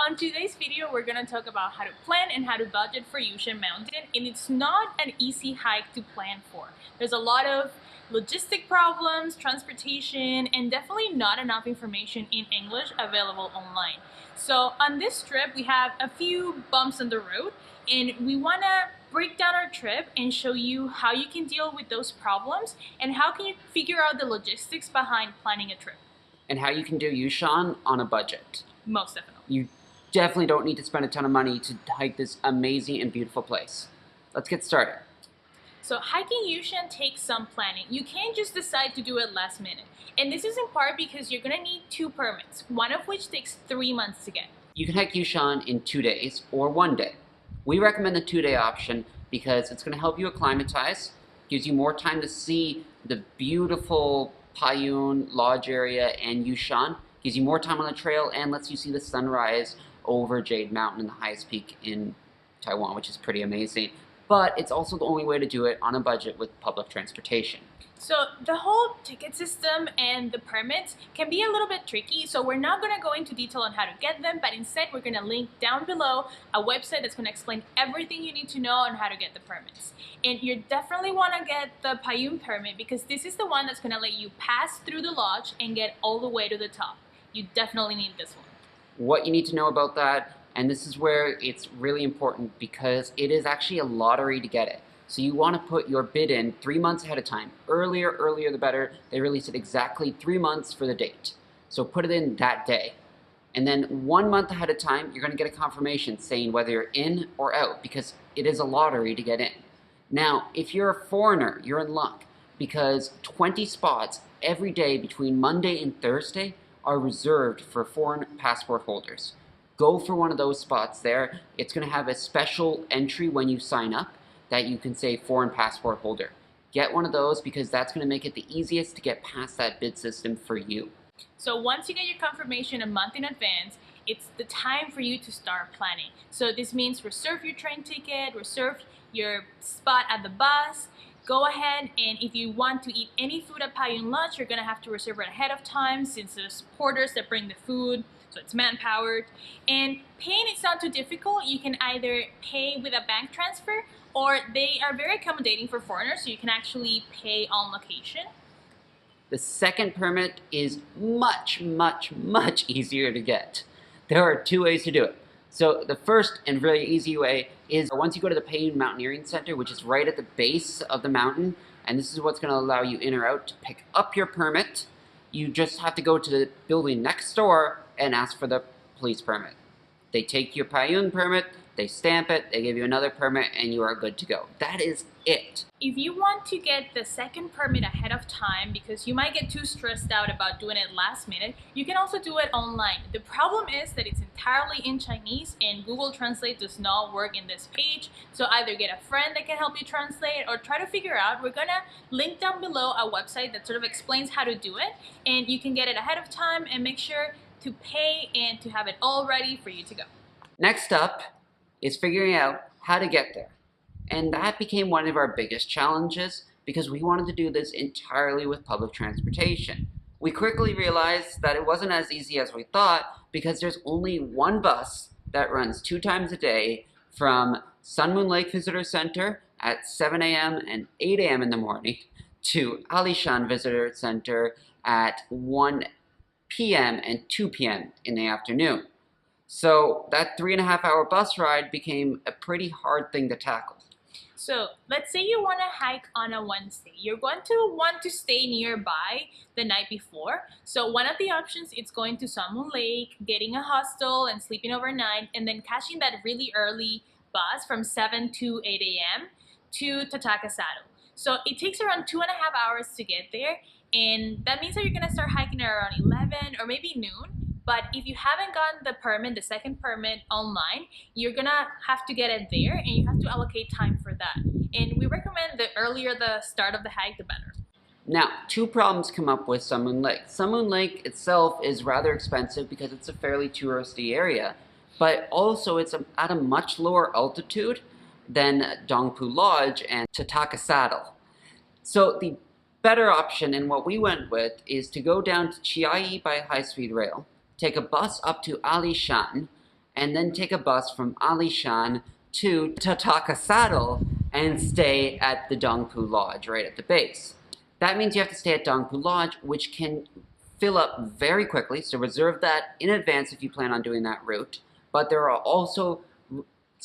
on today's video, we're going to talk about how to plan and how to budget for Yushan Mountain, and it's not an easy hike to plan for. There's a lot of logistic problems, transportation, and definitely not enough information in English available online. So on this trip, we have a few bumps on the road, and we want to break down our trip and show you how you can deal with those problems and how can you figure out the logistics behind planning a trip. And how you can do Yushan on a budget. Most definitely. You definitely don't need to spend a ton of money to hike this amazing and beautiful place. Let's get started. So hiking Yushan takes some planning. You can't just decide to do it last minute. And this is in part because you're gonna need 2 permits, one of which takes 3 months to get. You can hike Yushan in 2 days or 1 day. We recommend the 2-day option because it's gonna help you acclimatize, gives you more time to see the beautiful Paiyun Lodge area and Yushan, gives you more time on the trail, and lets you see the sunrise over Jade Mountain, the highest peak in Taiwan, which is pretty amazing. But it's also the only way to do it on a budget with public transportation. So the whole ticket system and the permits can be a little bit tricky, so we're not going to go into detail on how to get them, but instead we're going to link down below a website that's going to explain everything you need to know on how to get the permits. And you definitely want to get the Paiyun permit because this is the one that's going to let you pass through the lodge and get all the way to the top. You definitely need this one. What you need to know about that, and this is where it's really important because it is actually a lottery to get it. So you want to put your bid in 3 months ahead of time. Earlier the better. They release it exactly 3 months for the date. So put it in that day. And then 1 month ahead of time, you're going to get a confirmation saying whether you're in or out because it is a lottery to get in. Now, if you're a foreigner, you're in luck because 20 spots every day between Monday and Thursday are reserved for foreign passport holders. Go for one of those spots there. It's going to have a special entry when you sign up that you can say foreign passport holder. Get one of those because that's going to make it the easiest to get past that bid system for you. So once you get your confirmation a month in advance, it's the time for you to start planning. So this means reserve your train ticket, reserve your spot at the bus. Go ahead, and if you want to eat any food at Paiyun Lodge, you're going to have to reserve it ahead of time since there's porters that bring the food, so it's man-powered. And paying is not too difficult. You can either pay with a bank transfer or they are very accommodating for foreigners, so you can actually pay on location. The second permit is much easier to get. There are 2 ways to do it. So the first and really easy way is once you go to the Paiyun Mountaineering Center, which is right at the base of the mountain, and this is what's going to allow you in or out to pick up your permit. You just have to go to the building next door and ask for the police permit. They take your Paiyun permit, they stamp it, they give you another permit, and you are good to go. That is it. If you want to get the second permit ahead of time because you might get too stressed out about doing it last minute, you can also do it online. The problem is that it's entirely in Chinese and Google Translate does not work in this page. So either get a friend that can help you translate or try to figure out. We're gonna link down below a website that sort of explains how to do it, and you can get it ahead of time and make sure to pay and to have it all ready for you to go. Next up is figuring out how to get there. And that became one of our biggest challenges because we wanted to do this entirely with public transportation. We quickly realized that it wasn't as easy as we thought because there's only one bus that runs 2 times a day from Sun Moon Lake Visitor Center at 7 a.m. and 8 a.m. in the morning to Alishan Visitor Center at 1 p.m. and 2 p.m. in the afternoon. So that 3.5-hour bus ride became a pretty hard thing to tackle. So let's say you want to hike on a Wednesday. You're going to want to stay nearby the night before. So one of the options is going to Sun Moon Lake, getting a hostel and sleeping overnight, and then catching that really early bus from 7 to 8 a.m. to Tatakasado. So it takes around 2.5 hours to get there, and that means that you're going to start hiking at around 11 or maybe noon. But if you haven't gotten the permit, the second permit online, you're gonna have to get it there and you have to allocate time for that. And we recommend the earlier the start of the hike, the better. Now, 2 problems come up with Sun Moon Lake. Sun Moon Lake itself is rather expensive because it's a fairly touristy area, but also it's at a much lower altitude than Dongpu Lodge and Tatakasado. So the better option, and what we went with, is to go down to Chiayi by high-speed rail, take a bus up to Alishan, and then take a bus from Alishan to Tataka Saddle and stay at the Dongpu Lodge right at the base. That means you have to stay at Dongpu Lodge, which can fill up very quickly, so reserve that in advance if you plan on doing that route. But there are also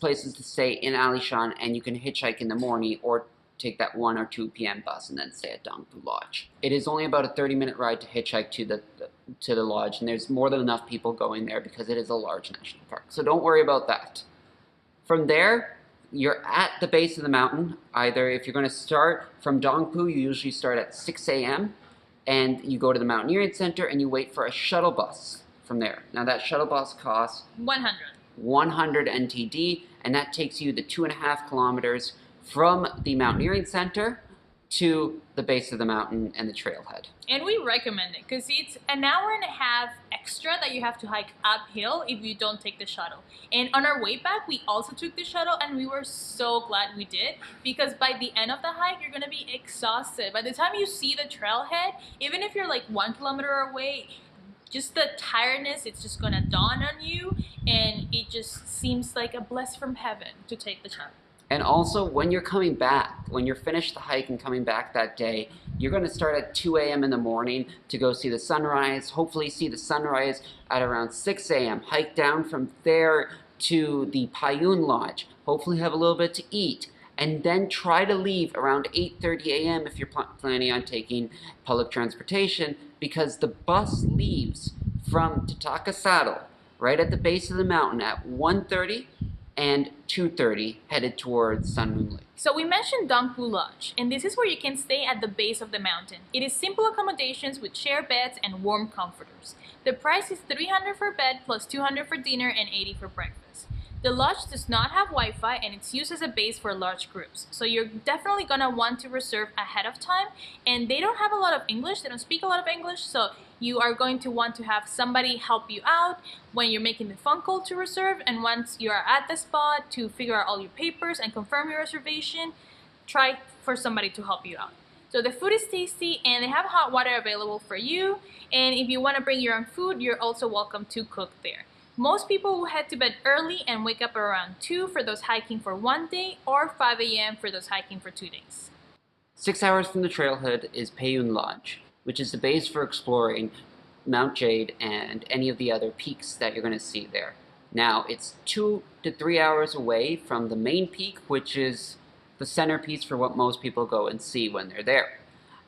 places to stay in Alishan, and you can hitchhike in the morning or take that 1 or 2 p.m. bus and then stay at Dongpu Lodge. It is only about a 30-minute ride to hitchhike to the lodge, and there's more than enough people going there because it is a large national park. So don't worry about that. From there, you're at the base of the mountain. Either if you're going to start from Dongpu, you usually start at 6 a.m. and you go to the Mountaineering Center and you wait for a shuttle bus from there. Now that shuttle bus costs 100 NTD, and that takes you the 2.5 kilometers from the Mountaineering Center to the base of the mountain and the trailhead. And we recommend it because it's an hour and a half extra that you have to hike uphill if you don't take the shuttle. And on our way back, we also took the shuttle, and we were so glad we did, because by the end of the hike, you're gonna be exhausted. By the time you see the trailhead, even if you're like 1 kilometer away, just the tiredness, it's just gonna dawn on you, and it just seems like a bless from heaven to take the shuttle. And also, when you're coming back, when you're finished the hike and coming back that day, you're going to start at 2 a.m. in the morning to go see the sunrise, hopefully see the sunrise at around 6 a.m. Hike down from there to the Paiyun Lodge, hopefully have a little bit to eat, and then try to leave around 8:30 a.m. if you're planning on taking public transportation, because the bus leaves from Tataka Saddle right at the base of the mountain at 1:30 and 2:30, headed towards Sun Moon Lake. So we mentioned Dongpu Lodge, and this is where you can stay at the base of the mountain. It is simple accommodations with shared beds and warm comforters. The price is 300 for bed plus 200 for dinner and 80 for breakfast. The lodge does not have Wi-Fi, and it's used as a base for large groups. So you're definitely gonna want to reserve ahead of time, and they don't have a lot of English, they don't speak a lot of English, so you are going to want to have somebody help you out when you're making the phone call to reserve, and once you are at the spot to figure out all your papers and confirm your reservation, try for somebody to help you out. So the food is tasty, and they have hot water available for you, and if you want to bring your own food, you're also welcome to cook there. Most people will head to bed early and wake up around 2 for those hiking for 1 day, or 5 a.m. for those hiking for 2 days. 6 hours from the trailhead is Paiyun Lodge, which is the base for exploring Mount Jade and any of the other peaks that you're going to see there. Now, it's 2 to 3 hours away from the main peak, which is the centerpiece for what most people go and see when they're there.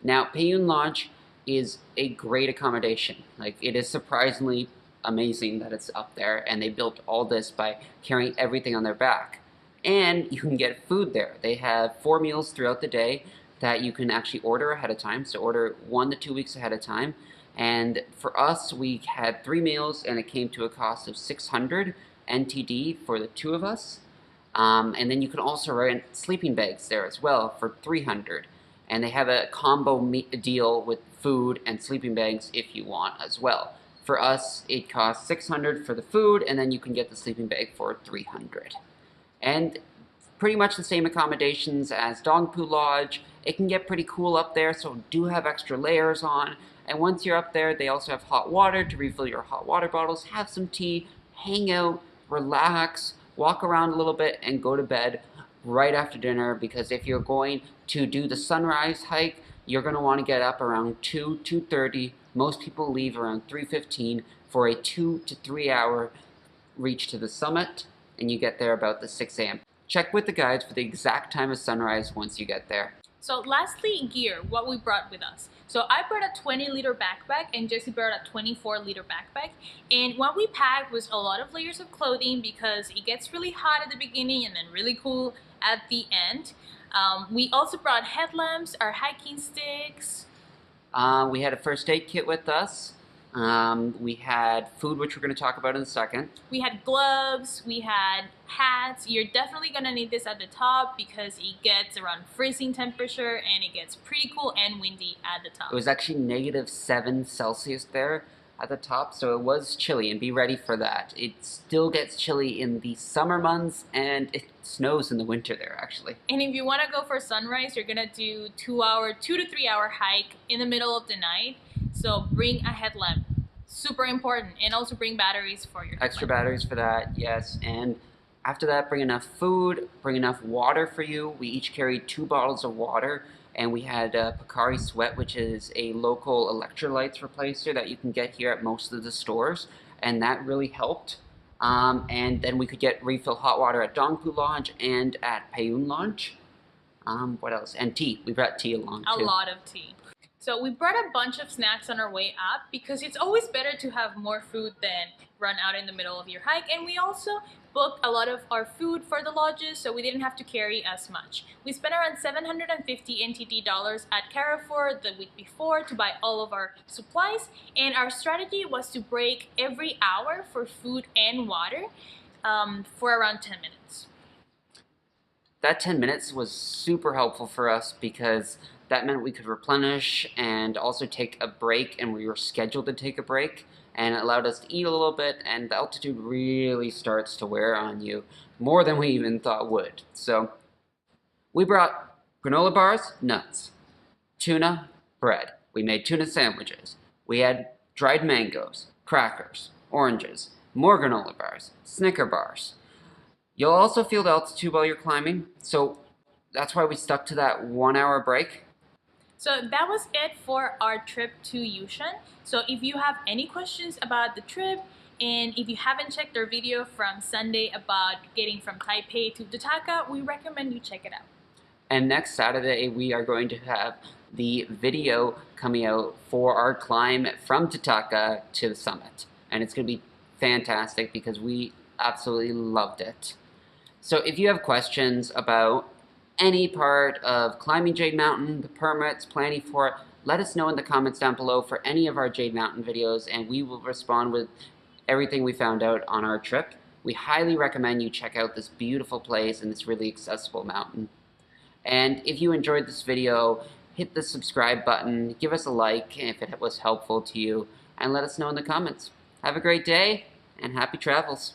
Now, Paiyun Lodge is a great accommodation. Like, it is surprisingly amazing that it's up there, and they built all this by carrying everything on their back. And you can get food there. They have 4 meals throughout the day that you can actually order ahead of time, so order 1 to 2 weeks ahead of time. And for us, we had 3 meals, and it came to a cost of 600 NTD for the 2 of us. And then you can also rent sleeping bags there as well for 300. And they have a combo deal with food and sleeping bags if you want as well. For us, it costs 600 for the food, and then you can get the sleeping bag for 300. And pretty much the same accommodations as Dongpu Lodge. It can get pretty cool up there, so do have extra layers on. And once you're up there, they also have hot water to refill your hot water bottles, have some tea, hang out, relax, walk around a little bit, and go to bed right after dinner, because if you're going to do the sunrise hike, you're going to want to get up around 2:30. Most people leave around 3:15 for a 2 to 3 hour reach to the summit, and you get there about the 6 a.m. Check with the guides for the exact time of sunrise once you get there. So lastly, gear, what we brought with us. So I brought a 20-liter backpack, and Jesse brought a 24-liter backpack. And what we packed was a lot of layers of clothing because it gets really hot at the beginning and then really cool at the end. We also brought headlamps, our hiking sticks. We had a first aid kit with us. We had food, which we're going to talk about in a second. We had gloves, we had hats. You're definitely going to need this at the top because it gets around freezing temperature and it gets pretty cool and windy at the top. It was actually -7 Celsius there at the top, so it was chilly, and be ready for that. It still gets chilly in the summer months, and it snows in the winter there, actually. And if you want to go for sunrise, you're going to do 2 to 3 hour hike in the middle of the night. So bring a headlamp. super important. And also bring batteries for your Extra equipment. batteries for that, yes. And after that, bring enough food, bring enough water for you. We each carried 2 bottles of water, and we had Pocari Sweat, which is a local electrolytes replacer that you can get here at most of the stores, and that really helped. And then we could get refill hot water at Dongpu Lodge and at Paiyun Lodge. What else? And tea. We brought tea along A too. lot of tea. So we brought a bunch of snacks on our way up because it's always better to have more food than run out in the middle of your hike. And we also booked a lot of our food for the lodges, so we didn't have to carry as much. We spent around 750 NTD dollars at Carrefour the week before to buy all of our supplies, and our strategy was to break every hour for food and water for around 10 minutes. That 10 minutes was super helpful for us because that meant we could replenish and also take a break, and we were scheduled to take a break, and it allowed us to eat a little bit, and the altitude really starts to wear on you more than we even thought would. So we brought granola bars, nuts, tuna, bread. We made tuna sandwiches. We had dried mangoes, crackers, oranges, more granola bars, Snicker bars. You'll also feel the altitude while you're climbing, so that's why we stuck to that 1 hour break. So that was it for our trip to Yushan. So if you have any questions about the trip, and if you haven't checked our video from Sunday about getting from Taipei to Totaka, we recommend you check it out. And next Saturday, we are going to have the video coming out for our climb from Totaka to the summit. And it's going to be fantastic because we absolutely loved it. So if you have questions about any part of climbing Jade Mountain, the permits, planning for it, let us know in the comments down below for any of our Jade Mountain videos, and we will respond with everything we found out on our trip. We highly recommend you check out this beautiful place and this really accessible mountain. And if you enjoyed this video, hit the subscribe button, give us a like if it was helpful to you, and let us know in the comments. Have a great day, and happy travels.